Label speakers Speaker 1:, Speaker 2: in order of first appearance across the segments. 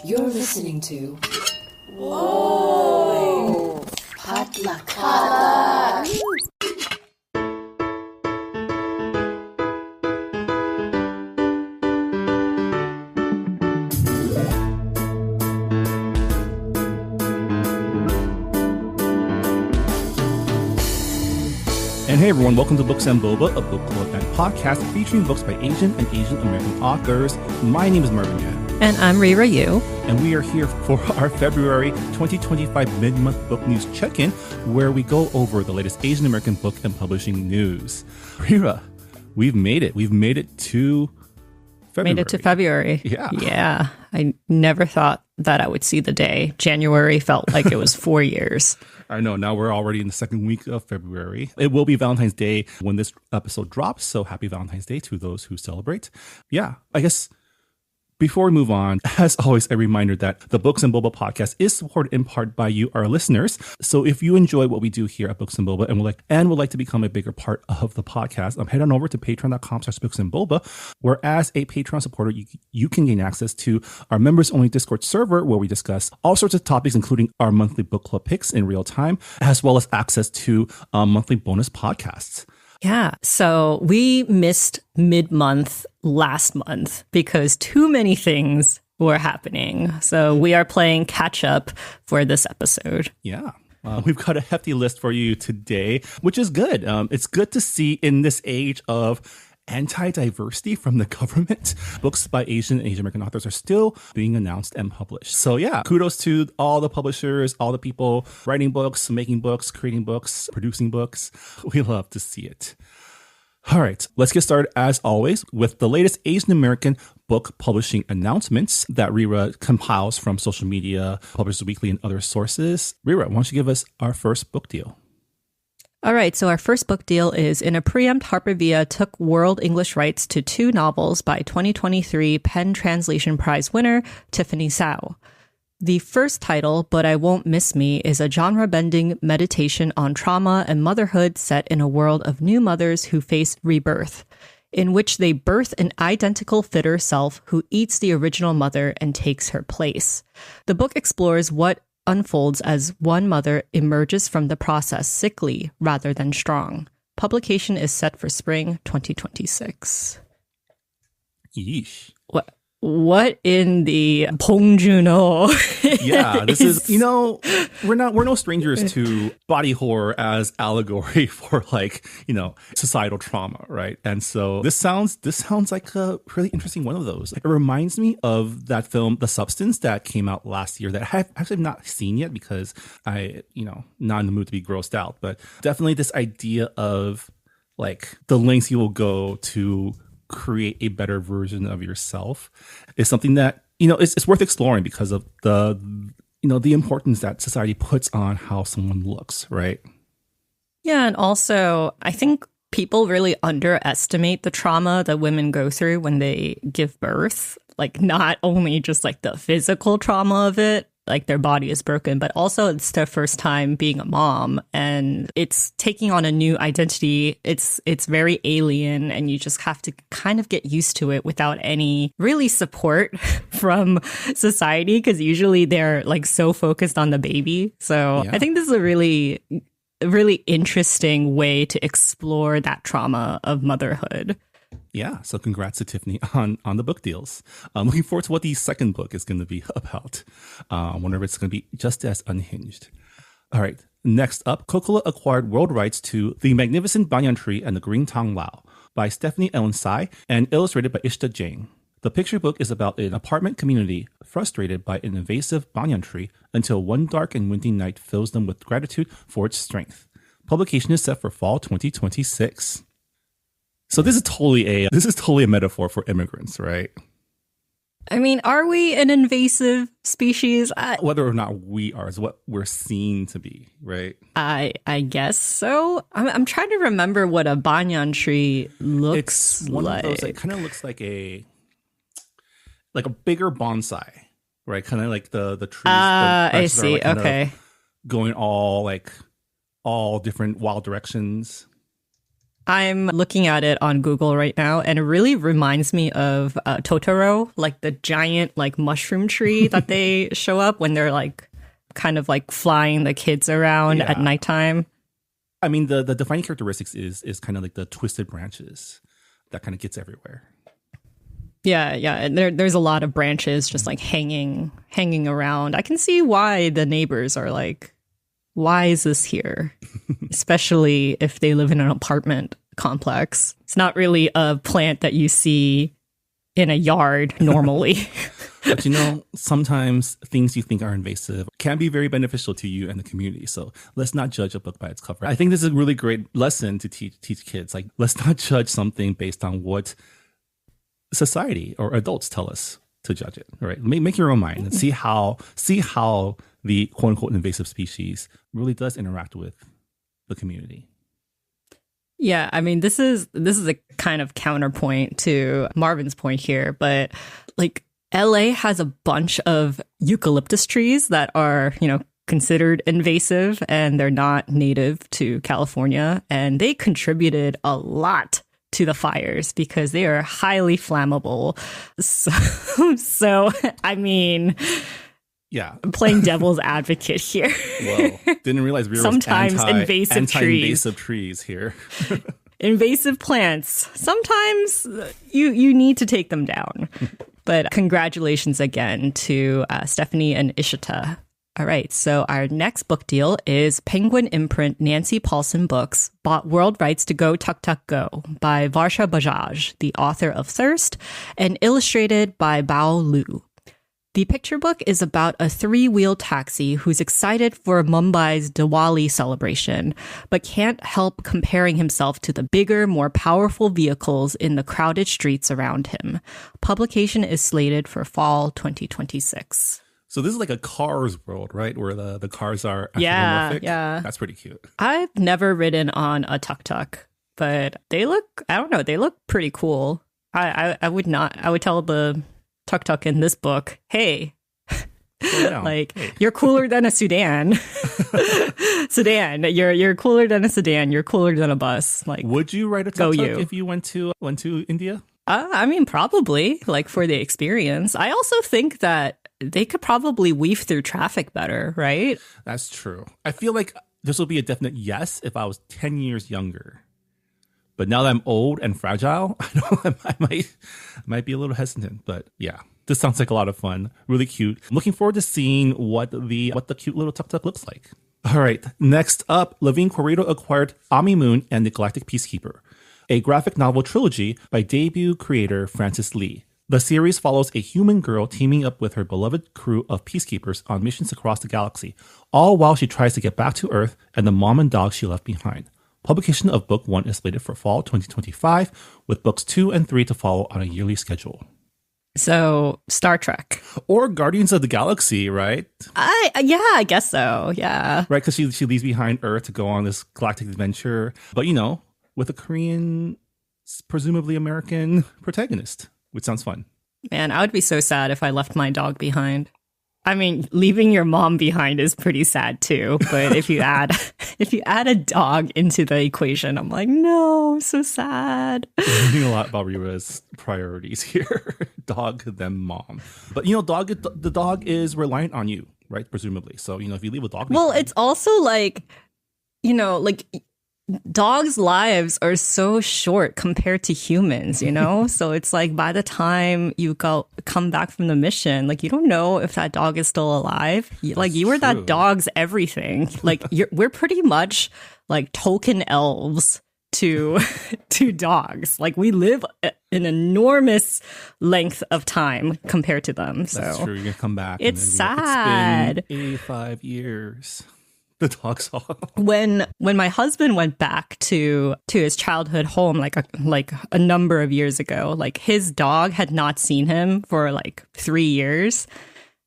Speaker 1: You're listening to Whoa! Potluck.
Speaker 2: And hey everyone, welcome to Books and Boba, a book club and podcast featuring books by Asian and Asian American authors. My name is Marvin Yan.
Speaker 3: And I'm Rira Yu.
Speaker 2: And we are here for our February 2025 mid-month book news check-in, where we go over the latest Asian American book and publishing news. Rira, we've made it. We've made it to February.
Speaker 3: Made it to February.
Speaker 2: Yeah.
Speaker 3: Yeah. I never thought that I would see the day. January felt like it was 4 years.
Speaker 2: I know. Now we're already in the second week of February. It will be Valentine's Day when this episode drops. So happy Valentine's Day to those who celebrate. Yeah, I guess before we move on, as always, a reminder that the Books and Boba podcast is supported in part by you, our listeners. So if you enjoy what we do here at Books and Boba and would like to become a bigger part of the podcast, head on over to patreon.com/booksandboba, where as a Patreon supporter, you can gain access to our members-only Discord server, where we discuss all sorts of topics, including our monthly book club picks in real time, as well as access to monthly bonus podcasts.
Speaker 3: Yeah. So we missed mid-month last month because too many things were happening. So we are playing catch up for this episode.
Speaker 2: Yeah. We've got a hefty list for you today, which is good. It's good to see in this age of anti-diversity from the government, books by Asian and Asian American authors are still being announced and published. So yeah, kudos to all the publishers, all the people writing books, making books, creating books, producing books. We love to see it. All right, let's get started as always with the latest Asian American book publishing announcements that Rira compiles from social media, Publishers Weekly, and other sources. Rira, why don't you give us our first book deal?
Speaker 3: All right, so our first book deal is in a preempt, Harper Via took world English rights to 2 novels by 2023 Penn Translation Prize winner Tiffany Tsao. The first title, But I Won't Miss Me, is a genre-bending meditation on trauma and motherhood set in a world of new mothers who face rebirth, in which they birth an identical fitter self who eats the original mother and takes her place. The book explores what unfolds as one mother emerges from the process sickly rather than strong. Publication is set for spring 2026.
Speaker 2: Yeesh.
Speaker 3: What in the Bong Joon-ho?
Speaker 2: Yeah, this is, we're no strangers to body horror as allegory for societal trauma, right? And so this sounds like a really interesting one of those. It reminds me of that film, The Substance, that came out last year that I have actually not seen yet because I, not in the mood to be grossed out, but definitely this idea of the lengths you will go to create a better version of yourself is something that it's worth exploring because of the importance that society puts on how someone looks, right?
Speaker 3: Yeah, and also I think people really underestimate the trauma that women go through when they give birth, not only just the physical trauma of it, their body is broken, but also it's their first time being a mom and it's taking on a new identity. It's very alien and you just have to kind of get used to it without any really support from society because usually they're so focused on the baby. So yeah. I think this is a really interesting way to explore that trauma of motherhood.
Speaker 2: Yeah, so congrats to Tiffany on the book deals. I'm looking forward to what the second book is going to be about. I wonder if it's going to be just as unhinged. All right, next up, Coca-Cola acquired world rights to The Magnificent Banyan Tree and the Green Tong Lao by Stephanie Ellen Tsai and illustrated by Ishita Jain. The picture book is about an apartment community frustrated by an invasive banyan tree until one dark and windy night fills them with gratitude for its strength. Publication is set for fall 2026. So this is totally a metaphor for immigrants, right?
Speaker 3: I mean, are we an invasive species?
Speaker 2: Whether or not we are is what we're seen to be, right?
Speaker 3: I guess so. I'm trying to remember what a banyan tree looks
Speaker 2: it's one
Speaker 3: like.
Speaker 2: Of those, it kind of looks like a bigger bonsai, right? Kind of like the trees.
Speaker 3: I see. Okay.
Speaker 2: Going all different wild directions.
Speaker 3: I'm looking at it on Google right now, and it really reminds me of Totoro, like the giant like mushroom tree that they show up when they're like kind of like flying the kids around at nighttime.
Speaker 2: I mean, the defining characteristics is kind of like the twisted branches that kind of gets everywhere.
Speaker 3: Yeah, and there's a lot of branches just like hanging around. I can see why the neighbors are like, why is this here? Especially if they live in an apartment complex. It's not really a plant that you see in a yard normally.
Speaker 2: But you know, sometimes things you think are invasive can be very beneficial to you and the community. So let's not judge a book by its cover. I think this is a really great lesson to teach kids. Like, let's not judge something based on what society or adults tell us to judge it. Right? Make your own mind and see how the quote unquote invasive species really does interact with the community.
Speaker 3: Yeah, I mean, this is a kind of counterpoint to Marvin's point here, but like LA has a bunch of eucalyptus trees that are, you know, considered invasive and they're not native to California, and they contributed a lot to the fires because they are highly flammable. So I mean,
Speaker 2: yeah,
Speaker 3: I'm playing devil's advocate here.
Speaker 2: Whoa, didn't realize we were
Speaker 3: sometimes
Speaker 2: anti-invasive trees here.
Speaker 3: Invasive plants. Sometimes you need to take them down. But congratulations again to Stephanie and Ishita. All right, so our next book deal is Penguin imprint Nancy Paulson Books bought world rights to Go Tuk Tuk Go by Varsha Bajaj, the author of Thirst, and illustrated by Bao Luu. The picture book is about a three-wheel taxi who's excited for Mumbai's Diwali celebration, but can't help comparing himself to the bigger, more powerful vehicles in the crowded streets around him. Publication is slated for fall 2026.
Speaker 2: So this is like a Cars world, right? Where the cars are anthropomorphic. Yeah. That's pretty cute.
Speaker 3: I've never ridden on a tuk-tuk, but they look pretty cool. I would tell the tuk-tuk in this book, hey, like, hey, you're cooler than a sedan. You're cooler than a sedan. You're cooler than a bus. Like,
Speaker 2: would you ride a tuk-tuk if you went to India?
Speaker 3: I mean, probably, like, for the experience. I also think that they could probably weave through traffic better, right?
Speaker 2: That's true. I feel like this will be a definite yes if I was 10 years younger. But now that I'm old and fragile, I might be a little hesitant. But yeah, this sounds like a lot of fun. Really cute. I'm looking forward to seeing what the cute little tuk-tuk looks like. All right, next up, Levine Corrado acquired Moon and the Galactic Peacekeeper, a graphic novel trilogy by debut creator Francis Lee. The series follows a human girl teaming up with her beloved crew of peacekeepers on missions across the galaxy, all while she tries to get back to Earth and the mom and dog she left behind. Publication of Book 1 is slated for fall 2025, with Books 2 and 3 to follow on a yearly schedule.
Speaker 3: So, Star Trek.
Speaker 2: Or Guardians of the Galaxy, right?
Speaker 3: I guess so, yeah.
Speaker 2: Right, because she leaves behind Earth to go on this galactic adventure, but, you know, with a Korean, presumably American protagonist, which sounds fun.
Speaker 3: Man, I would be so sad if I left my dog behind. I mean, leaving your mom behind is pretty sad too, but if you add a dog into the equation, I'm like, no, I'm so sad.
Speaker 2: Learning a lot about Riva's priorities here. Dog, then mom. But you know, the dog is reliant on you, right? Presumably. So, you know, if you leave a dog behind,
Speaker 3: well, it's also like, you know, like dogs' lives are so short compared to humans, you know? So it's like by the time you come back from the mission, like you don't know if that dog is still alive. Like you were that dog's everything. Like we're pretty much like token elves to dogs. Like we live an enormous length of time compared to them. So
Speaker 2: that's true. You're gonna come back.
Speaker 3: It's sad.
Speaker 2: It's been 85 years. The dog's off.
Speaker 3: When my husband went back to his childhood home, like a number of years ago, like his dog had not seen him for like 3 years,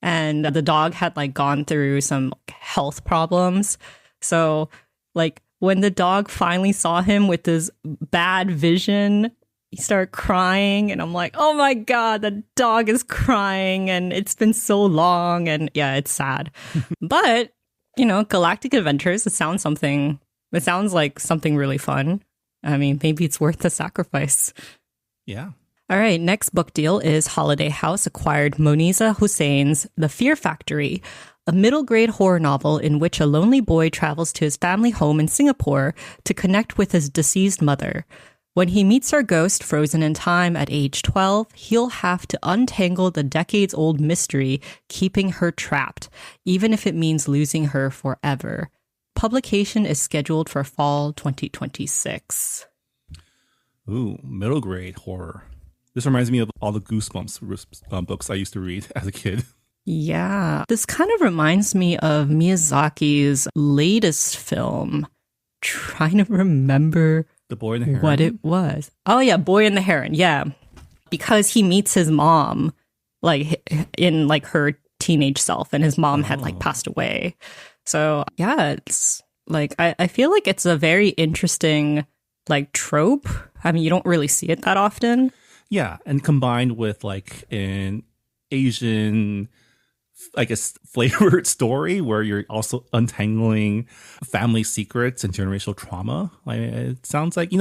Speaker 3: and the dog had like gone through some health problems. So like when the dog finally saw him with this bad vision, he started crying, and I'm like, oh my God, the dog is crying, and it's been so long, and yeah, it's sad. But you know, Galactic Adventures, it sounds like something really fun. I mean, maybe it's worth the sacrifice.
Speaker 2: Yeah.
Speaker 3: All right, next book deal is Holiday House acquired Moniza Hossain's The Fear Factory, a middle-grade horror novel in which a lonely boy travels to his family home in Singapore to connect with his deceased mother. When he meets her ghost frozen in time at age 12, he'll have to untangle the decades-old mystery keeping her trapped, even if it means losing her forever. Publication is scheduled for fall 2026.
Speaker 2: Ooh, middle grade horror. This reminds me of all the Goosebumps books I used to read as a kid.
Speaker 3: Yeah, this kind of reminds me of Miyazaki's latest film. Trying to remember
Speaker 2: The Boy and the Heron.
Speaker 3: what it was. Oh yeah, Boy and the Heron. Yeah, because he meets his mom, like in like her teenage self, and his mom had like passed away. So yeah, it's like I feel like it's a very interesting like trope. I mean, you don't really see it that often.
Speaker 2: Yeah, and combined with like an Asian, I guess, flavored story where you're also untangling family secrets and generational trauma. Like, it sounds like,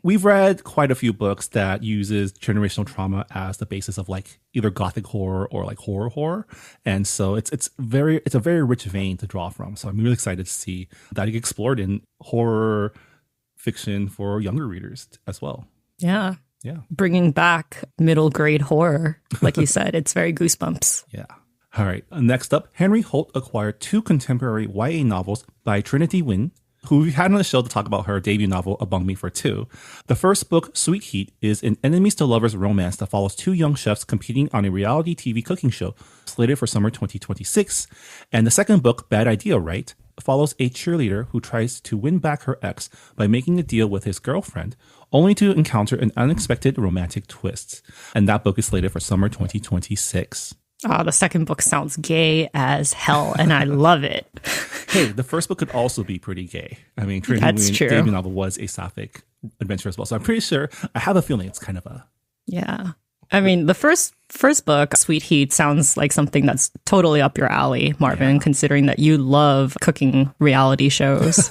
Speaker 2: we've read quite a few books that uses generational trauma as the basis of like either gothic horror or like horror. And so it's a very rich vein to draw from. So I'm really excited to see that get explored in horror fiction for younger readers as well.
Speaker 3: Yeah.
Speaker 2: Yeah.
Speaker 3: Bringing back middle grade horror. Like you said, it's very Goosebumps.
Speaker 2: Yeah. All right. Next up, Henry Holt acquired 2 contemporary YA novels by Trinity Nguyen, who we had on the show to talk about her debut novel, A Bung Me for Two. The first book, Sweet Heat, is an enemies to lovers romance that follows 2 young chefs competing on a reality TV cooking show slated for summer 2026. And the second book, Bad Idea, Right?, follows a cheerleader who tries to win back her ex by making a deal with his girlfriend, only to encounter an unexpected romantic twist. And that book is slated for summer 2026.
Speaker 3: Oh, the second book sounds gay as hell, and I love it.
Speaker 2: Hey, the first book could also be pretty gay. I mean, Trinity
Speaker 3: That's
Speaker 2: Nguyen's
Speaker 3: true.
Speaker 2: debut novel was a sapphic adventure as well. So I'm pretty sure, I have a feeling it's kind of a...
Speaker 3: Yeah. I mean, the first book, Sweet Heat, sounds like something that's totally up your alley, Marvin, considering that you love cooking reality shows.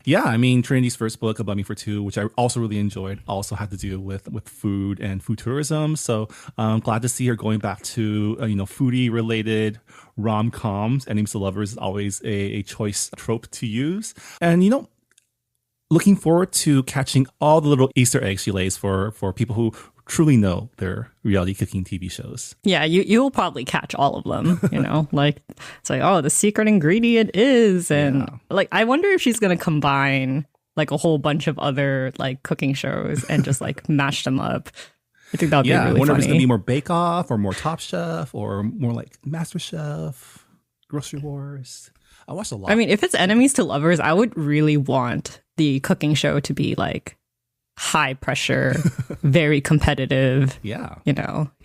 Speaker 2: Yeah, I mean, Trinity's first book, A Bung Me for Two, which I also really enjoyed, also had to do with food and food tourism. So I'm glad to see her going back to, foodie-related rom-coms. Enemies to Lovers is always a choice trope to use. And, looking forward to catching all the little Easter eggs she lays for people who truly know their reality cooking TV shows.
Speaker 3: Yeah, you'll probably catch all of them, like it's like, oh, the secret ingredient is, and like, I wonder if she's going to combine like a whole bunch of other like cooking shows and just like mash them up. I think that'd be really
Speaker 2: I wonder
Speaker 3: funny.
Speaker 2: if it's going to be more Bake Off or more Top Chef or more like Master Chef, Grocery Wars. I watched a lot.
Speaker 3: I mean, if it's enemies to lovers, I would really want the cooking show to be like high pressure, very competitive.
Speaker 2: Yeah.
Speaker 3: It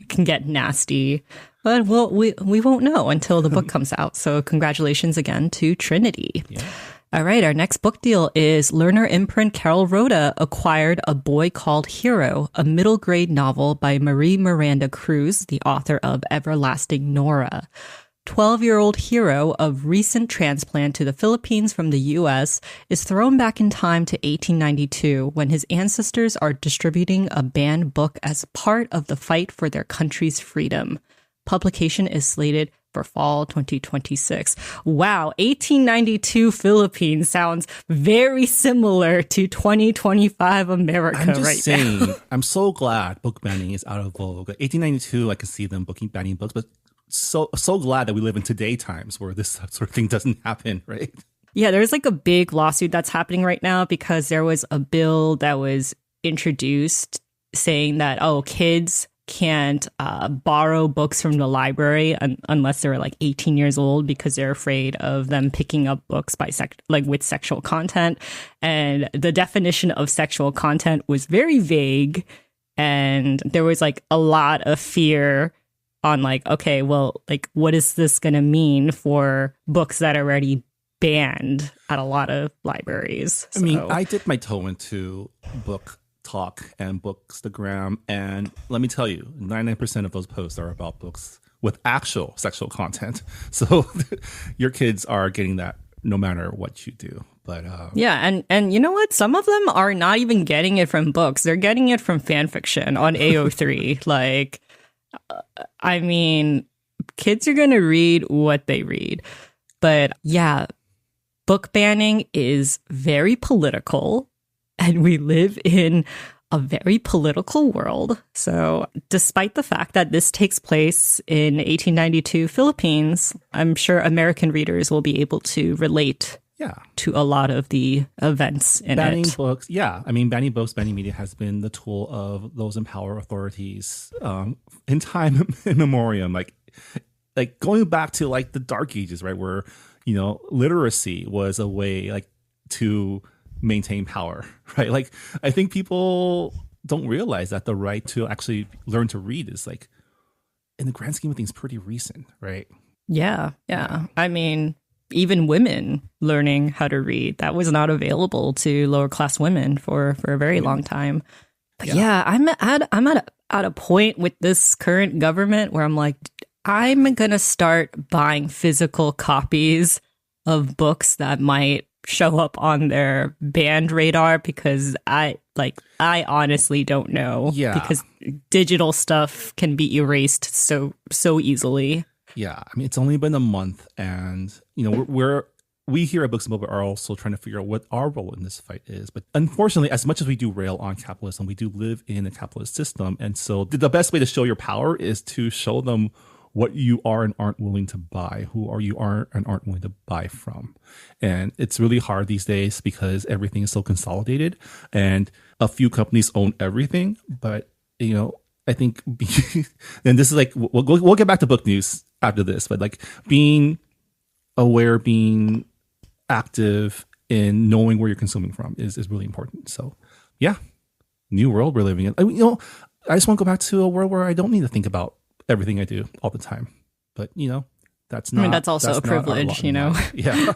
Speaker 3: can get nasty. But we won't know until the book comes out. So congratulations again to Trinity.
Speaker 2: Yeah.
Speaker 3: All right, our next book deal is Lerner imprint Carol Rhoda acquired A Boy Called Hero, a middle grade novel by Marie Miranda Cruz, the author of Everlasting Nora. 12-year-old hero of recent transplant to the Philippines from the U.S. is thrown back in time to 1892 when his ancestors are distributing a banned book as part of the fight for their country's freedom. Publication is slated for fall 2026. Wow, 1892 Philippines sounds very similar to 2025 America
Speaker 2: I'm just
Speaker 3: right
Speaker 2: saying,
Speaker 3: now.
Speaker 2: I'm so glad book banning is out of vogue. 1892, I can see them banning books, but so glad that we live in today times where this sort of thing doesn't happen, right?
Speaker 3: Yeah, there's like a big lawsuit that's happening right now because there was a bill that was introduced saying that, kids can't borrow books from the library unless they're like 18 years old because they're afraid of them picking up books with sexual content. And the definition of sexual content was very vague. And there was like a lot of fear on like, okay, well, like, what is this going to mean for books that are already banned at a lot of libraries?
Speaker 2: I mean, I dipped my toe into book talk and Bookstagram, and let me tell you, 99% of those posts are about books with actual sexual content. So your kids are getting that no matter what you do. But
Speaker 3: Yeah, and you know what? Some of them are not even getting it from books. They're getting it from fan fiction on AO3. Like, I mean, kids are going to read what they read. But yeah, book banning is very political, and we live in a very political world. So despite the fact that this takes place in 1892 Philippines, I'm sure American readers will be able to relate to a lot of the events in
Speaker 2: banning
Speaker 3: it.
Speaker 2: books. Yeah. I mean, banning books, banning media has been the tool of those in power authorities in time immemorial. Like going back to like the Dark Ages, right? Where, you know, literacy was a way like to maintain power, right? Like, I think people don't realize that the right to actually learn to read is like, in the grand scheme of things, pretty recent, right?
Speaker 3: Yeah. I mean, even women learning how to read, that was not available to lower class women for a very long time. But yeah, I'm at a point with this current government where I'm like, I'm gonna start buying physical copies of books that might show up on their banned radar, because I honestly don't know. Yeah, because digital stuff can be erased so easily.
Speaker 2: Yeah, I mean, it's only been a month, and you know, we here at Books and Boba are also trying to figure out what our role in this fight is. But unfortunately, as much as we do rail on capitalism, we do live in a capitalist system, and so the best way to show your power is to show them what you are and aren't willing to buy, who are you are and aren't willing to buy from. And it's really hard these days because everything is so consolidated, and a few companies own everything. But you know, I think, and this is like, we'll get back to book news after this, but like being aware, being active in knowing where you're consuming from is really important. So yeah, new world we're living in. You know, I just want to go back to a world where I don't need to think about everything I do all the time. But you know, that's
Speaker 3: also a privilege, you know?
Speaker 2: Yeah.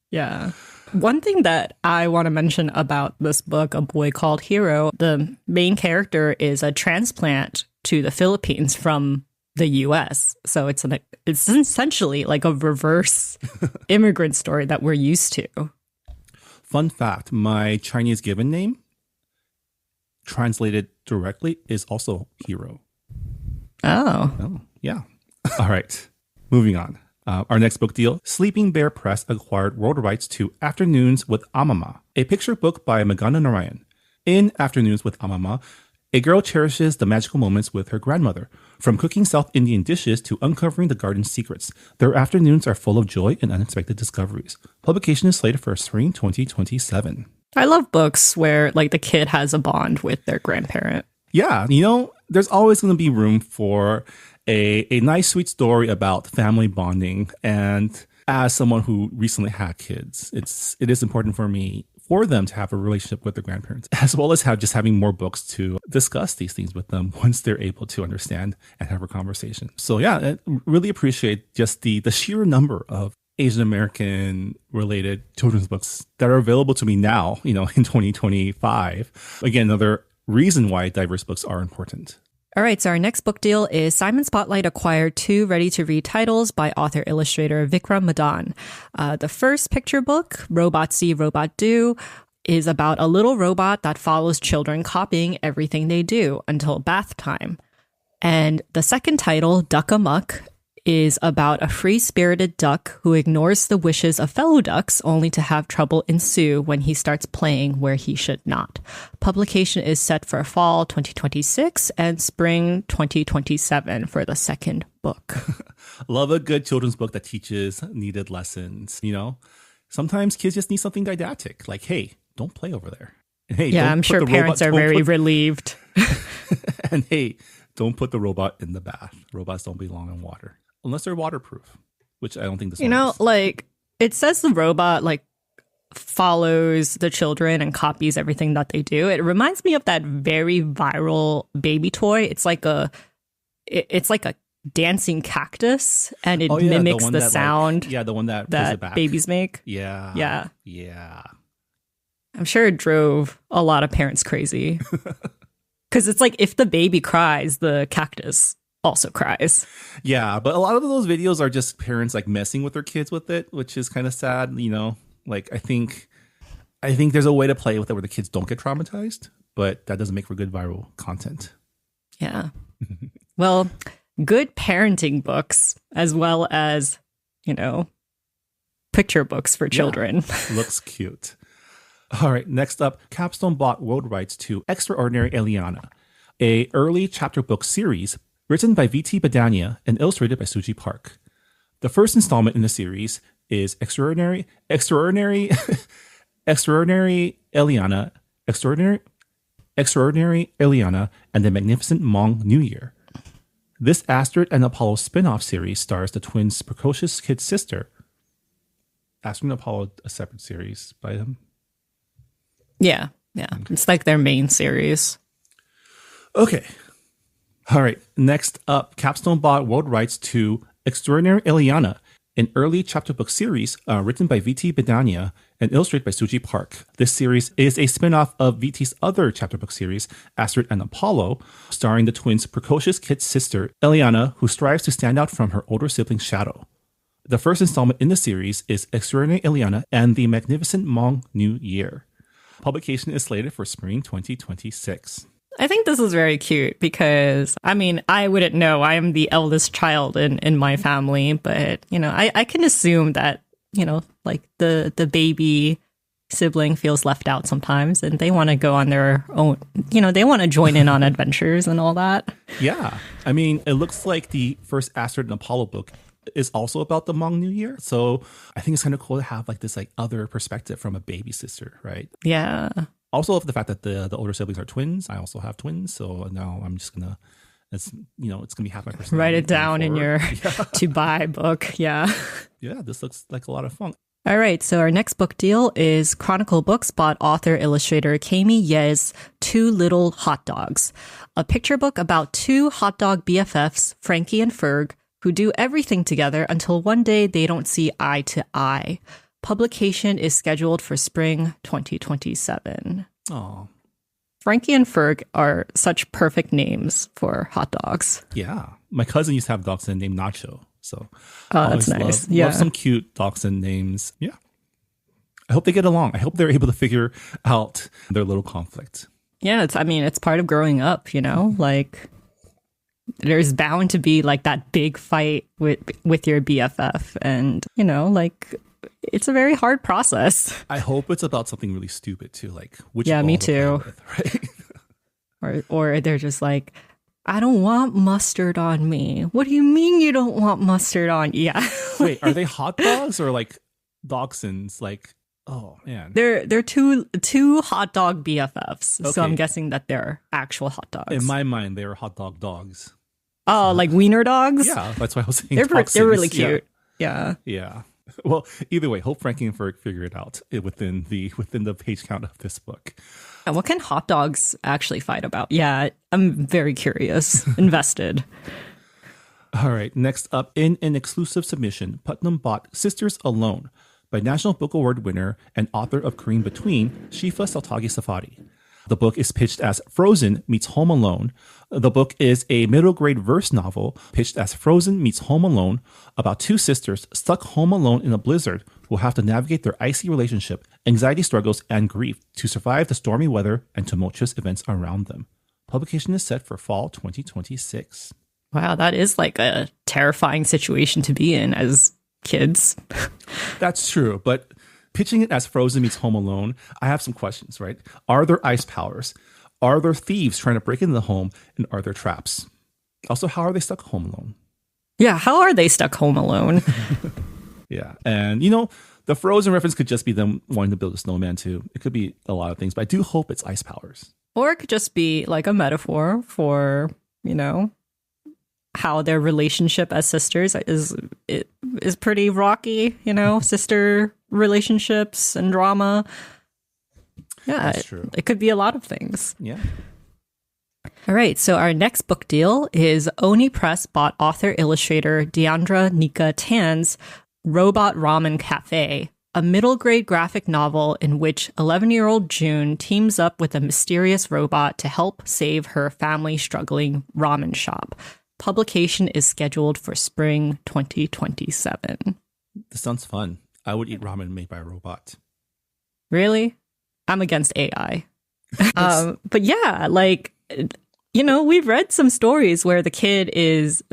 Speaker 3: Yeah. One thing that I want to mention about this book, A Boy Called Hero, the main character is a transplant to the Philippines from the US. So it's essentially like a reverse immigrant story that we're used to.
Speaker 2: Fun fact, my Chinese given name, translated directly, is also Hero. Oh, yeah. All right. Moving on. Our next book deal, Sleeping Bear Press acquired world rights to Afternoons with Ammama, a picture book by Meghana Narayan. In Afternoons with Ammama, a girl cherishes the magical moments with her grandmother. From cooking South Indian dishes to uncovering the garden's secrets, their afternoons are full of joy and unexpected discoveries. Publication is slated for spring 2027.
Speaker 3: I love books where like the kid has a bond with their grandparent.
Speaker 2: Yeah, you know, there's always going to be room for a nice, sweet story about family bonding. And as someone who recently had kids, it is important for them to have a relationship with their grandparents, as well as having more books to discuss these things with them once they're able to understand and have a conversation. So yeah, I really appreciate just the sheer number of Asian American related children's books that are available to me now, you know, in 2025. Again, another reason why diverse books are important.
Speaker 3: All right, so our next book deal is Simon Spotlight acquired 2 ready-to-read titles by author-illustrator Vikram Madan. The first picture book, Robot See, Robot Do, is about a little robot that follows children copying everything they do until bath time. And the second title, Duck-A-Muck, is about a free-spirited duck who ignores the wishes of fellow ducks only to have trouble ensue when he starts playing where he should not. Publication is set for fall 2026 and spring 2027 for the second book.
Speaker 2: Love a good children's book that teaches needed lessons, you know? Sometimes kids just need something didactic, like, hey, don't play over there. And, hey,
Speaker 3: yeah, I'm sure parents are very relieved.
Speaker 2: And hey, don't put the robot in the bath. Robots don't belong in water. Unless they're waterproof, which I don't think this
Speaker 3: one is. Like, it says the robot, like, follows the children and copies everything that they do. It reminds me of that very viral baby toy. It's like a dancing cactus, and it mimics the sound.
Speaker 2: The one that
Speaker 3: babies make.
Speaker 2: Yeah.
Speaker 3: I'm sure it drove a lot of parents crazy. Because it's like if the baby cries, the cactus also cries.
Speaker 2: Yeah, but a lot of those videos are just parents like messing with their kids with it, which is kind of sad, you know. Like, I think there's a way to play with it where the kids don't get traumatized, but that doesn't make for good viral content.
Speaker 3: Yeah. Well, good parenting books as well as, picture books for children.
Speaker 2: Yeah, looks cute. All right, next up, Capstone bought world rights to Extraordinary Eliana, a early chapter book series written by V.T. Bidania and illustrated by Suji Park. The first installment in the series is Extraordinary Eliana, Extraordinary Eliana, and the Magnificent Hmong New Year. This Astrid and Apollo spin-off series stars the twins' precocious kid sister. Astrid and Apollo, a separate series by them.
Speaker 3: Yeah. Okay. It's like their main series.
Speaker 2: Okay. All right. Next up, Capstone bought world rights to Extraordinary Eliana, an early chapter book series written by V.T. Bidania and illustrated by Suji Park. This series is a spin-off of V.T.'s other chapter book series, Astrid and Apollo, starring the twins' precocious kid sister, Eliana, who strives to stand out from her older sibling's shadow. The first installment in the series is Extraordinary Eliana and the Magnificent Hmong New Year. Publication is slated for spring 2026.
Speaker 3: I think this is very cute because, I wouldn't know. I am the eldest child in my family, but, I can assume that, like the baby sibling feels left out sometimes and they want to go on their own, they want to join in on adventures and all that.
Speaker 2: Yeah. It looks like the first Astrid and Apollo book is also about the Hmong New Year. So I think it's kind of cool to have like this like other perspective from a baby sister, right?
Speaker 3: Yeah.
Speaker 2: Also, the fact that the older siblings are twins. I also have twins, so now I'm just gonna, it's gonna be half my personality.
Speaker 3: Write it down in your to buy book. Yeah.
Speaker 2: Yeah, this looks like a lot of fun.
Speaker 3: All right, so our next book deal is Chronicle Books bought author-illustrator Kami Ye's Two Little Hot Dogs, a picture book about two hot dog BFFs, Frankie and Ferg, who do everything together until one day they don't see eye to eye. Publication is scheduled for spring 2027.
Speaker 2: Oh,
Speaker 3: Frankie and Ferg are such perfect names for hot dogs.
Speaker 2: Yeah. My cousin used to have dachshund named Nacho. So
Speaker 3: that's nice.
Speaker 2: Love some cute dachshund names. Yeah. I hope they get along. I hope they're able to figure out their little conflict.
Speaker 3: Yeah, it's part of growing up, like there's bound to be like that big fight with your BFF and, it's a very hard process.
Speaker 2: I hope it's about something really stupid too, like which
Speaker 3: yeah,
Speaker 2: ball
Speaker 3: me
Speaker 2: to play
Speaker 3: too.
Speaker 2: with, right?
Speaker 3: or they're just like, I don't want mustard on me. What do you mean you don't want mustard on? Yeah.
Speaker 2: Wait, are they hot dogs or like dachshunds? Like, oh man,
Speaker 3: they're two hot dog BFFs.
Speaker 2: Okay.
Speaker 3: So I'm guessing that they're actual hot dogs.
Speaker 2: In my mind, they are hot dog dogs.
Speaker 3: Oh, like wiener dogs?
Speaker 2: Yeah, that's why I was saying
Speaker 3: they're really cute. Yeah.
Speaker 2: Yeah. Well, either way, hope Frankie and Ferg figure it out within the page count of this book.
Speaker 3: And what can hot dogs actually fight about? Yeah, I'm very curious, invested.
Speaker 2: All right, next up, in an exclusive submission, Putnam bought Sisters Alone by National Book Award winner and author of Korean Between, Shifa Saltagi Safari. The book is pitched as Frozen meets Home Alone. The book is a middle grade verse novel pitched as Frozen meets Home Alone about two sisters stuck home alone in a blizzard who have to navigate their icy relationship, anxiety struggles, and grief to survive the stormy weather and tumultuous events around them. Publication is set for fall 2026.
Speaker 3: Wow, that is like a terrifying situation to be in as kids.
Speaker 2: That's true, but pitching it as Frozen meets Home Alone, I have some questions, right? Are there ice powers? Are there thieves trying to break into the home? And are there traps? Also, how are they stuck home alone?
Speaker 3: Yeah, how are they stuck home alone?
Speaker 2: Yeah, and the Frozen reference could just be them wanting to build a snowman too. It could be a lot of things, but I do hope it's ice powers.
Speaker 3: Or it could just be like a metaphor for, how their relationship as sisters is pretty rocky, sister relationships and drama. Yeah,
Speaker 2: that's true.
Speaker 3: It could be a lot of things.
Speaker 2: Yeah.
Speaker 3: All right, so our next book deal is Oni Press bought author-illustrator Deandra Nika Tan's Robot Ramen Cafe, a middle-grade graphic novel in which 11-year-old June teams up with a mysterious robot to help save her family struggling ramen shop. Publication is scheduled for spring 2027.
Speaker 2: This sounds fun. I would eat ramen made by a robot.
Speaker 3: Really? I'm against AI. But yeah, like, we've read some stories where the kid is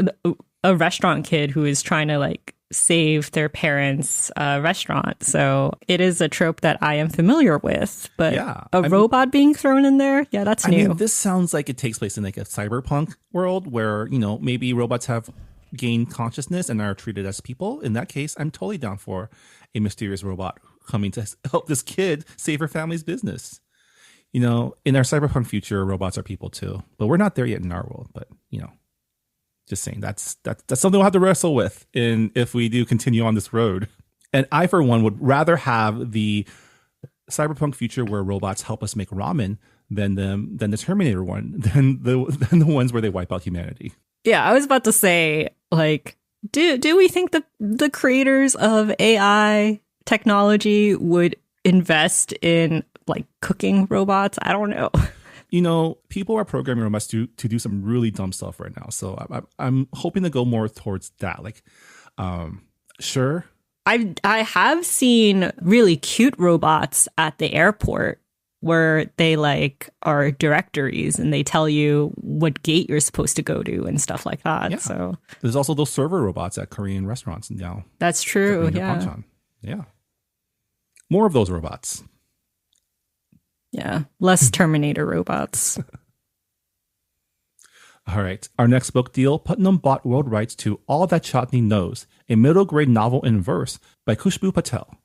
Speaker 3: a restaurant kid who is trying to like save their parents' restaurant. So it is a trope that I am familiar with. But robot being thrown in there, yeah, that's new.
Speaker 2: I mean, this sounds like it takes place in like a cyberpunk world where, maybe robots have gained consciousness and are treated as people. In that case, I'm totally down for a mysterious robot coming to help this kid save her family's business. In our cyberpunk future, robots are people too, but we're not there yet in our world. But just saying that's something we'll have to wrestle with if we do continue on this road. And I, for one, would rather have the cyberpunk future where robots help us make ramen than the Terminator one, than the ones where they wipe out humanity.
Speaker 3: Yeah, I was about to say, like, do we think the creators of AI technology would invest in like cooking robots? I don't know.
Speaker 2: People are programming robots to do some really dumb stuff right now. So I'm hoping to go more towards that. Like, sure.
Speaker 3: I have seen really cute robots at the airport where they like are directories and they tell you what gate you're supposed to go to and stuff like that. Yeah. So
Speaker 2: there's also those server robots at Korean restaurants now.
Speaker 3: That's true. Yeah.
Speaker 2: Yeah. More of those robots.
Speaker 3: Yeah. Less Terminator robots.
Speaker 2: All right. Our next book deal, Putnam bought world rights to All That Chutney Knows, a middle grade novel in verse by Khushbu Patel.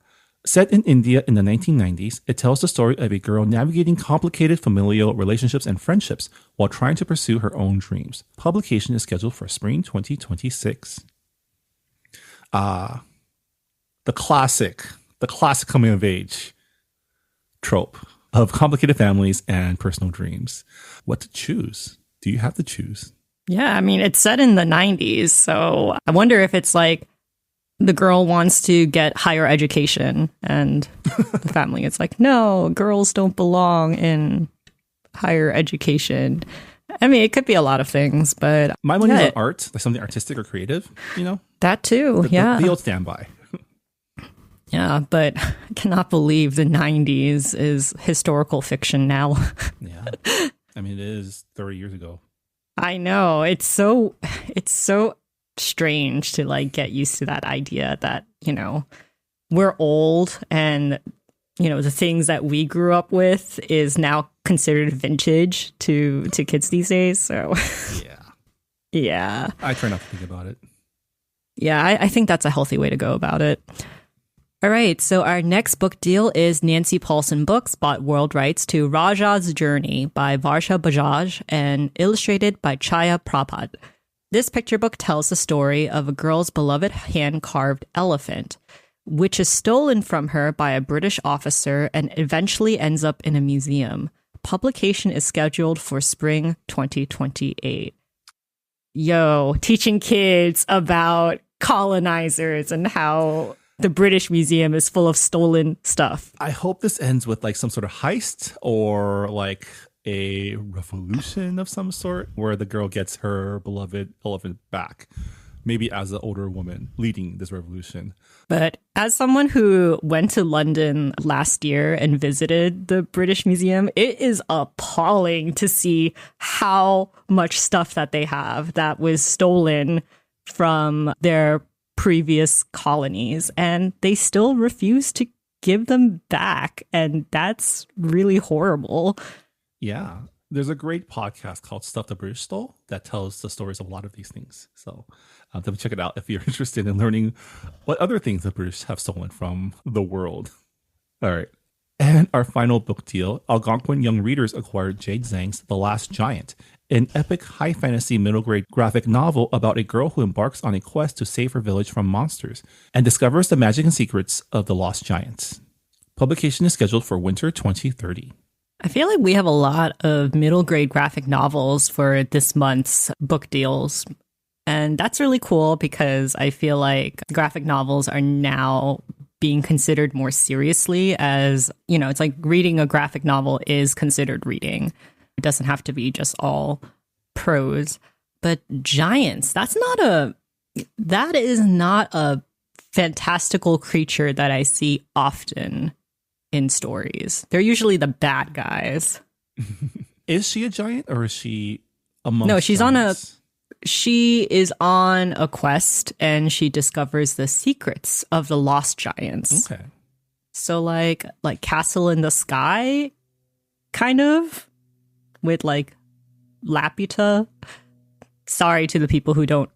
Speaker 2: Set in India in the 1990s, it tells the story of a girl navigating complicated familial relationships and friendships while trying to pursue her own dreams. Publication is scheduled for spring 2026. The classic coming of age trope of complicated families and personal dreams. What to choose? Do you have to choose?
Speaker 3: Yeah, I mean, it's set in the 90s, so I wonder if it's like the girl wants to get higher education and the family is like, no, girls don't belong in higher education. I mean, it could be a lot of things, but
Speaker 2: my money is on art, like something artistic or creative,
Speaker 3: That too,
Speaker 2: the old standby.
Speaker 3: Yeah, but I cannot believe the 90s is historical fiction now.
Speaker 2: Yeah. I mean, it is 30 years ago.
Speaker 3: I know. It's so strange to like get used to that idea that, we're old and, the things that we grew up with is now considered vintage to kids these days. So
Speaker 2: yeah.
Speaker 3: Yeah.
Speaker 2: I try not to think about it.
Speaker 3: Yeah, I think that's a healthy way to go about it. All right, so our next book deal is Nancy Paulson Books bought world rights to Raja's Journey by Varsha Bajaj and illustrated by Chaya Prabhat. This picture book tells the story of a girl's beloved hand-carved elephant, which is stolen from her by a British officer and eventually ends up in a museum. Publication is scheduled for spring 2028. Yo, teaching kids about colonizers and how the British Museum is full of stolen stuff.
Speaker 2: I hope this ends with like some sort of heist or like a revolution of some sort where the girl gets her beloved elephant back, maybe as an older woman leading this revolution.
Speaker 3: But as someone who went to London last year and visited the British Museum, it is appalling to see how much stuff that they have that was stolen from their previous colonies, and they still refuse to give them back, and that's really horrible.
Speaker 2: Yeah, there's a great podcast called Stuff the British Stole that tells the stories of a lot of these things, so definitely check it out if you're interested in learning what other things the British have stolen from the world. All right, and our final book deal, Algonquin young readers acquired Jade Zhang's The Last Giant, an epic high fantasy middle grade graphic novel about a girl who embarks on a quest to save her village from monsters and discovers the magic and secrets of the lost giants. Publication is scheduled for winter 2030.
Speaker 3: I feel like we have a lot of middle grade graphic novels for this month's book deals. And that's really cool because I feel like graphic novels are now being considered more seriously as, it's like reading a graphic novel is considered reading. It doesn't have to be just all prose. But giants, that is not a fantastical creature that I see often in stories. They're usually the bad guys.
Speaker 2: Is she a giant or is she amongst
Speaker 3: No, she's
Speaker 2: giants?
Speaker 3: she is on a quest and she discovers the secrets of the lost giants.
Speaker 2: Okay.
Speaker 3: So like Castle in the Sky, kind of, with like Laputa. Sorry to the people who don't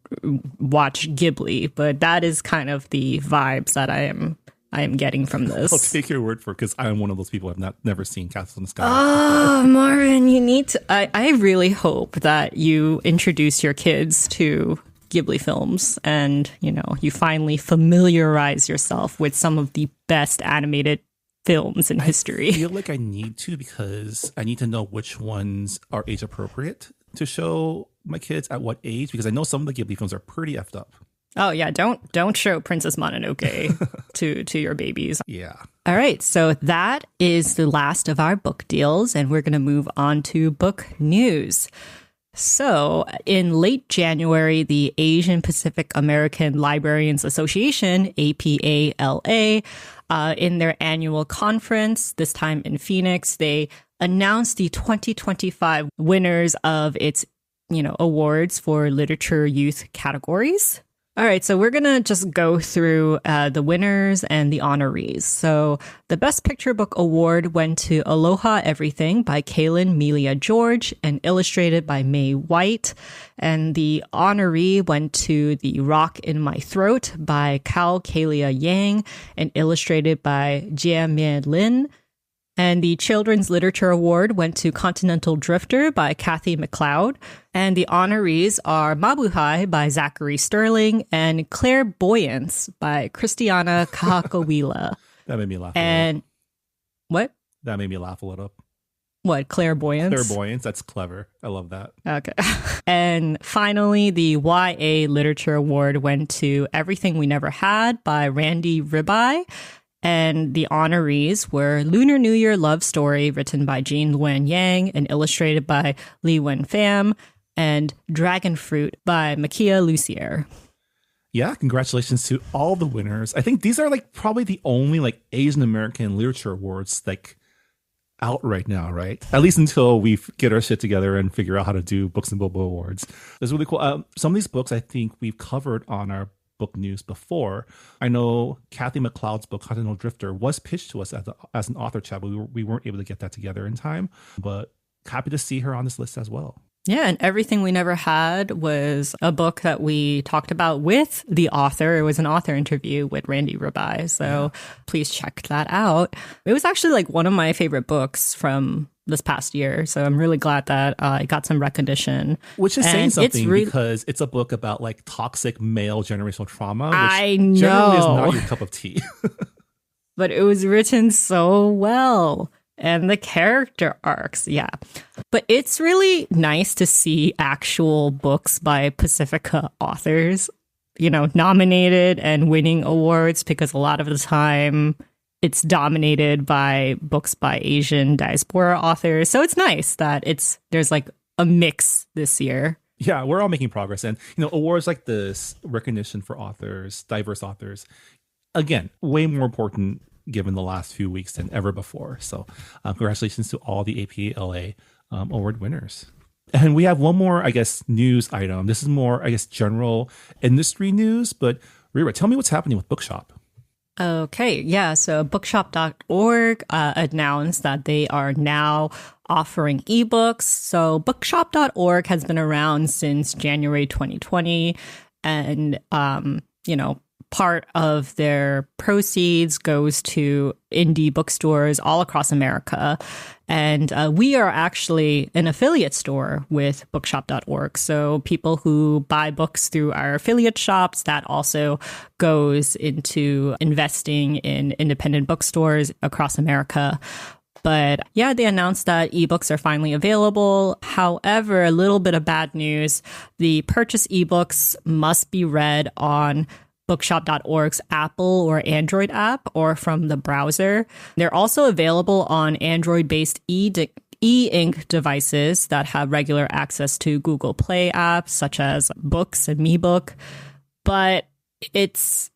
Speaker 3: watch Ghibli, but that is kind of the vibes that I am getting from this.
Speaker 2: I'll take your word for it because I'm one of those people I've never seen Castle in the Sky.
Speaker 3: Oh, Marvin, you need to. I really hope that you introduce your kids to Ghibli films and, you finally familiarize yourself with some of the best animated films in history.
Speaker 2: I feel like I need to because I need to know which ones are age appropriate to show my kids at what age, because I know some of the Ghibli films are pretty effed up.
Speaker 3: Oh yeah, don't show Princess Mononoke to your babies.
Speaker 2: Yeah.
Speaker 3: All right, so that is the last of our book deals, and we're going to move on to book news. So, in late January, the Asian Pacific American Librarians Association, APALA, in their annual conference, this time in Phoenix, they announced the 2025 winners of its, awards for literature youth categories. All right, so we're going to just go through the winners and the honorees. So the Best Picture Book Award went to Aloha Everything by Kaylin Melia George and illustrated by Mae White. And the honoree went to The Rock in My Throat by Kao Kalia Yang and illustrated by Jia Mie Lin. And the Children's Literature Award went to Continental Drifter by Kathy McLeod. And the honorees are Mabuhay by Zachary Sterling and Clairvoyance by Christiana Kahakawila.
Speaker 2: That made me laugh.
Speaker 3: And what?
Speaker 2: That made me laugh a little.
Speaker 3: What? Clairvoyance?
Speaker 2: Clairvoyance. That's clever. I love that.
Speaker 3: Okay. And finally, the YA Literature Award went to Everything We Never Had by Randy Ribeye. And the honorees were Lunar New Year Love Story, written by Jean Nguyen Yang and illustrated by Li Wen Pham, and Dragon Fruit by Makia Lucier.
Speaker 2: Yeah, congratulations to all the winners. I think these are probably the only Asian American literature awards out right now, right? At least until we get our shit together and figure out how to do Books and Boba Awards. That's really cool. Some of these books I think we've covered on our book news before. I know Kathy McLeod's book Continental Drifter was pitched to us as an author chat, but we weren't able to get that together in time. But happy to see her on this list as well.
Speaker 3: Yeah, and Everything We Never Had was a book that we talked about with the author. It was an author interview with Randy Ribeye, so please check that out. It was actually one of my favorite books from this past year, so I'm really glad that it got some recognition.
Speaker 2: Which is saying something because it's a book about toxic male generational trauma, which
Speaker 3: I know.
Speaker 2: generally is not your cup of tea.
Speaker 3: But it was written so well. And the character arcs, yeah. But it's really nice to see actual books by Pacifica authors, nominated and winning awards, because a lot of the time it's dominated by books by Asian diaspora authors. So it's nice that there's a mix this year.
Speaker 2: Yeah, we're all making progress. And, awards like this, recognition for authors, diverse authors, again, way more important given the last few weeks than ever before. So congratulations to all the APLA award winners. And we have one more, news item. This is more, general industry news. But Rira, tell me what's happening with Bookshop.
Speaker 3: Okay, yeah. So bookshop.org announced that they are now offering ebooks. So bookshop.org has been around since January 2020. And, part of their proceeds goes to indie bookstores all across America. And we are actually an affiliate store with bookshop.org. So people who buy books through our affiliate shops, that also goes into investing in independent bookstores across America. But yeah, they announced that ebooks are finally available. However, a little bit of bad news. The purchase ebooks must be read on bookshop.org's Apple or Android app or from the browser. They're also available on Android-based e-ink devices that have regular access to Google Play apps such as Books and MeBook. But it's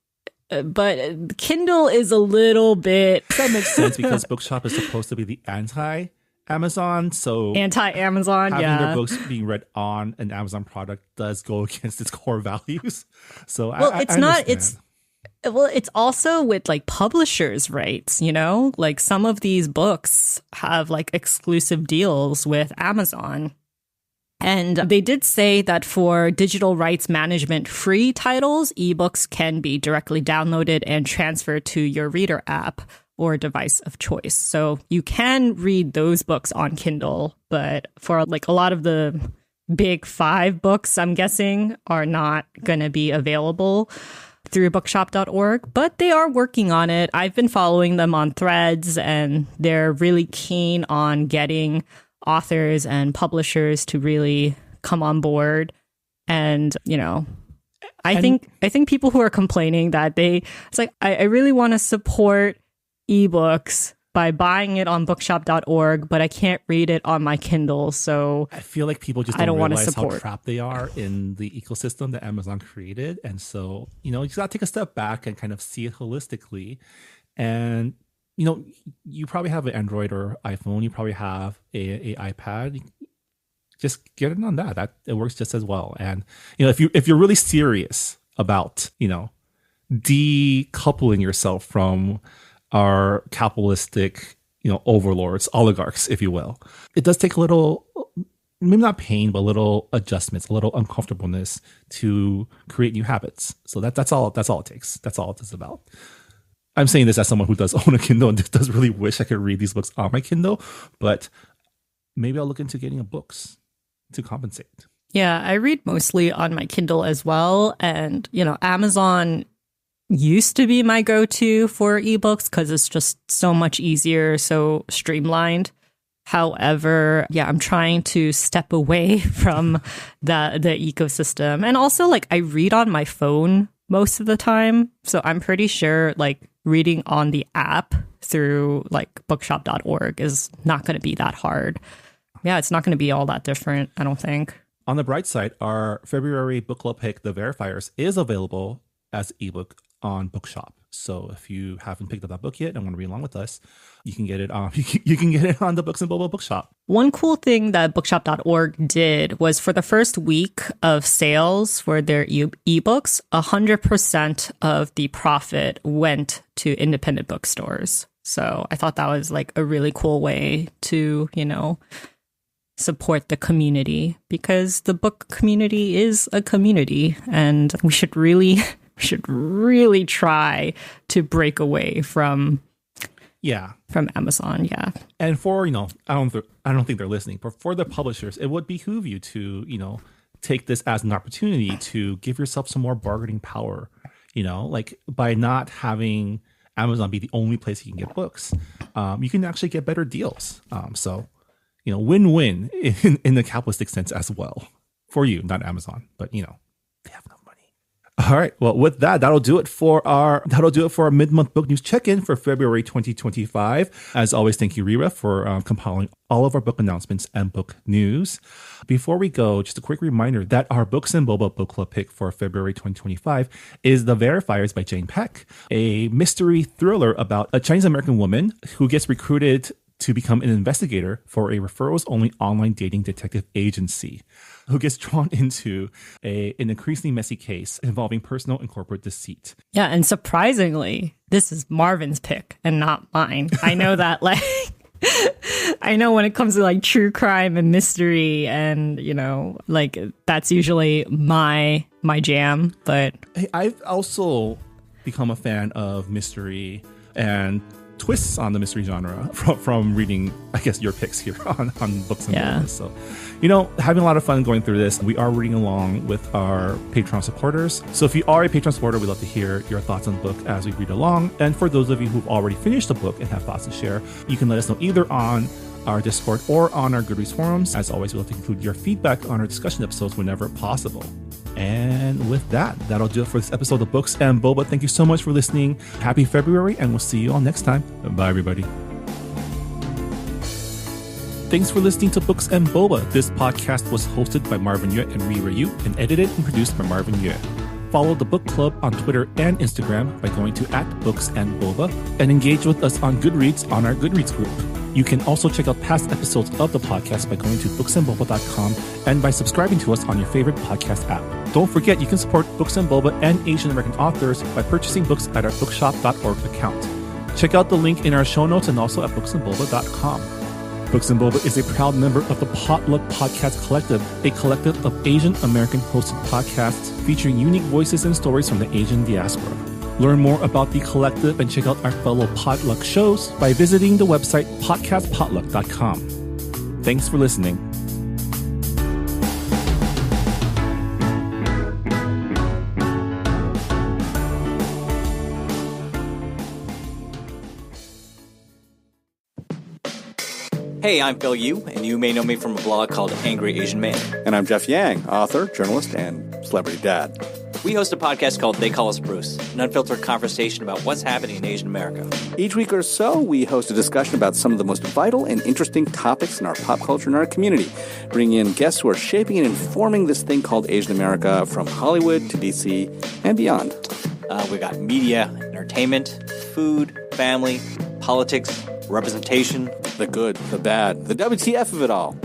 Speaker 3: but Kindle is a little bit
Speaker 2: That makes sense because Bookshop is supposed to be the anti-Amazon. So
Speaker 3: anti-Amazon.
Speaker 2: having
Speaker 3: Yeah.
Speaker 2: their books being read on an Amazon product does go against its core values. So
Speaker 3: Well,
Speaker 2: I
Speaker 3: it's not.
Speaker 2: understand.
Speaker 3: It's also with like publishers' rights, like some of these books have like exclusive deals with Amazon. And they did say that for digital rights management free titles, ebooks can be directly downloaded and transferred to your reader app or device of choice. So you can read those books on Kindle, but for like a lot of the big 5 books, I'm guessing, are not going to be available through bookshop.org, but they are working on it. I've been following them on Threads, and they're really keen on getting authors and publishers to really come on board. And, I think people who are complaining that it's like, I really want to support ebooks by buying it on bookshop.org, but I can't read it on my Kindle. So
Speaker 2: I feel like people just
Speaker 3: I
Speaker 2: don't
Speaker 3: don't want to
Speaker 2: realize how
Speaker 3: support.
Speaker 2: trapped they are in the ecosystem that Amazon created. And so, you just got to take a step back and kind of see it holistically. And, you probably have an Android or iPhone. You probably have a iPad. Just get it on that. It works just as well. And, if you're really serious about, decoupling yourself from our capitalistic, overlords, oligarchs, if you will, it does take a little, maybe not pain, but a little adjustments, a little uncomfortableness to create new habits. So that's all it takes. That's all it's about. I'm saying this as someone who does own a Kindle and does really wish I could read these books on my Kindle, but maybe I'll look into getting books to compensate.
Speaker 3: Yeah, I read mostly on my Kindle as well. And, Amazon used to be my go-to for ebooks because it's just so much easier, so streamlined. However, yeah, I'm trying to step away from the ecosystem. And also, like, I read on my phone most of the time. So I'm pretty sure, like, reading on the app through, like, bookshop.org is not going to be that hard. Yeah, it's not going to be all that different, I don't think.
Speaker 2: On the bright side, our February book club pick, The Verifiers, is available as ebook on Bookshop. So if you haven't picked up that book yet and want to read along with us, you can get it on you can get it on the Books and Boba Bookshop.
Speaker 3: One cool thing that bookshop.org did was for the first week of sales for their ebooks, 100% of the profit went to independent bookstores. So I thought that was like a really cool way to, support the community, because the book community is a community, and we should really try to break away from Amazon. Yeah.
Speaker 2: And for, I don't think they're listening, but for the publishers, it would behoove you to, take this as an opportunity to give yourself some more bargaining power, like by not having Amazon be the only place you can get books. You can actually get better deals. So, win-win in the capitalistic sense as well for you, not Amazon, but, they have no money. All right. Well, with that, that'll do it for our mid-month book news check-in for February 2025. As always, thank you, Rira, for compiling all of our book announcements and book news. Before we go, just a quick reminder that our Books and Boba book club pick for February 2025 is The Verifiers by Jain, a mystery thriller about a Chinese-American woman who gets recruited to become an investigator for a referrals-only online dating detective agency, who gets drawn into an increasingly messy case involving personal and corporate deceit.
Speaker 3: Yeah, and surprisingly, this is Marvin's pick and not mine. I know that, like, I know when it comes to like true crime and mystery, and like that's usually my jam. But
Speaker 2: Hey, I've also become a fan of mystery and twists on the mystery genre from reading, I guess, your picks here on Books and Boba. So, having a lot of fun going through this. We are reading along with our Patreon supporters. So if you are a Patreon supporter, we'd love to hear your thoughts on the book as we read along. And for those of you who've already finished the book and have thoughts to share, you can let us know either on our Discord or on our Goodreads forums. As always, we'd love to include your feedback on our discussion episodes whenever possible. And with that, that'll do it for this episode of Books and Boba. Thank you so much for listening. Happy February, and we'll see you all next time. Bye, everybody. Thanks for listening to Books and Boba. This podcast was hosted by Marvin Yue and Rira Yu and edited and produced by Marvin Yue. Follow the book club on Twitter and Instagram by going to @booksandboba and engage with us on Goodreads on our Goodreads group. You can also check out past episodes of the podcast by going to booksandboba.com and by subscribing to us on your favorite podcast app. Don't forget, you can support Books and Boba and Asian American authors by purchasing books at our bookshop.org account. Check out the link in our show notes and also at booksandboba.com. Books and Boba is a proud member of the Potluck Podcast Collective, a collective of Asian American hosted podcasts featuring unique voices and stories from the Asian diaspora. Learn more about the collective and check out our fellow Potluck shows by visiting the website podcastpotluck.com. Thanks for listening.
Speaker 4: Hey, I'm Phil Yu, and you may know me from a blog called Angry Asian Man.
Speaker 5: And I'm Jeff Yang, author, journalist, and celebrity dad.
Speaker 4: We host a podcast called They Call Us Bruce, an unfiltered conversation about what's happening in Asian America.
Speaker 5: Each week or so, we host a discussion about some of the most vital and interesting topics in our pop culture and our community. Bring in guests who are shaping and informing this thing called Asian America from Hollywood to DC and beyond.
Speaker 4: We got media, entertainment, food, family, politics, representation.
Speaker 5: The good, the bad, the WTF of it all.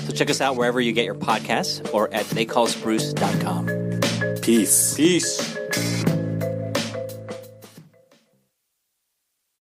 Speaker 4: So check us out wherever you get your podcasts or at theycallsbruce.com.
Speaker 5: Peace.
Speaker 4: Peace.